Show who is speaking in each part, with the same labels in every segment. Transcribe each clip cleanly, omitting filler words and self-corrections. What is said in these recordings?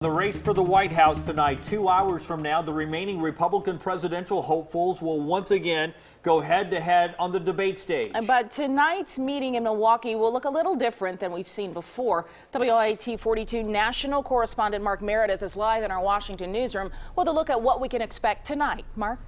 Speaker 1: The race for the White House tonight. 2 hours from now, the remaining Republican presidential hopefuls will once again go head-to-head on the debate stage.
Speaker 2: But tonight's meeting in Milwaukee will look a little different than we've seen before. WIAT 42 national correspondent Mark Meredith is live in our Washington newsroom with a look at what we can expect tonight. Mark?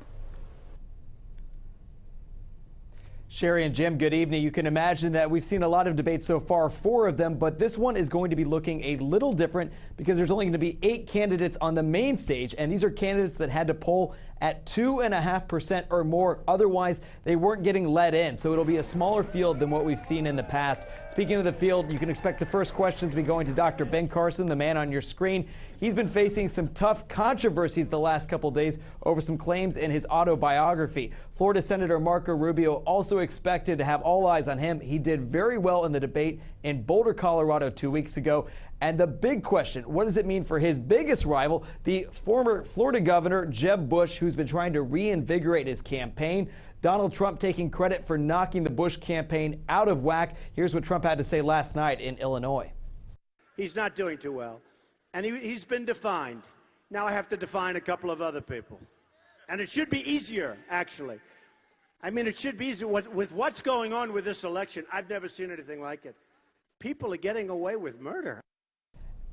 Speaker 3: Sherry and Jim, good evening. You can imagine that we've seen a lot of debates so far, 4 of them, but this one is going to be looking a little different because there's only going to be 8 candidates on the main stage, and these are candidates that had to poll at 2.5% or more. Otherwise, they weren't getting let in, so it'll be a smaller field than what we've seen in the past. Speaking of the field, you can expect the first questions to be going to Dr. Ben Carson, the man on your screen. He's been facing some tough controversies the last couple days over some claims in his autobiography. Florida Senator Marco Rubio also expected to have all eyes on him. He did very well in the debate in Boulder, Colorado 2 weeks ago. And the big question, what does it mean for his biggest rival, the former Florida governor, Jeb Bush, who's been trying to reinvigorate his campaign? Donald Trump taking credit for knocking the Bush campaign out of whack. Here's what Trump had to say last night in Illinois.
Speaker 4: He's not doing too well, and he's been defined. Now I have to define a couple of other people. And it should be easier, actually. I mean, it should be easier. With what's going on with this election, I've never seen anything like it. People are getting away with murder.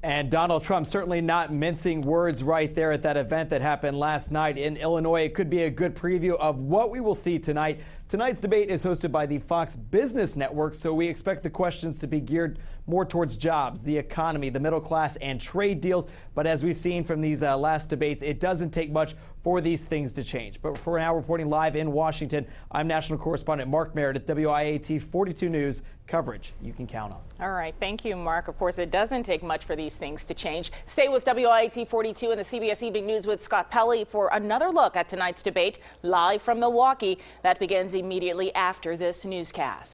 Speaker 3: And Donald Trump certainly not mincing words right there at that event that happened last night in Illinois. It could be a good preview of what we will see tonight. Tonight's debate is hosted by the Fox Business Network, so we expect the questions to be geared more towards jobs, the economy, the middle class, and trade deals. But as we've seen from these last debates, it doesn't take much for these things to change. But for now, reporting live in Washington, I'm national correspondent Mark Meredith, WIAT 42 News. Coverage you can count on.
Speaker 2: All right. Thank you, Mark. Of course, it doesn't take much for these things to change. Stay with WIAT 42 and the CBS Evening News with Scott Pelley for another look at tonight's debate live from Milwaukee. That begins immediately after this newscast.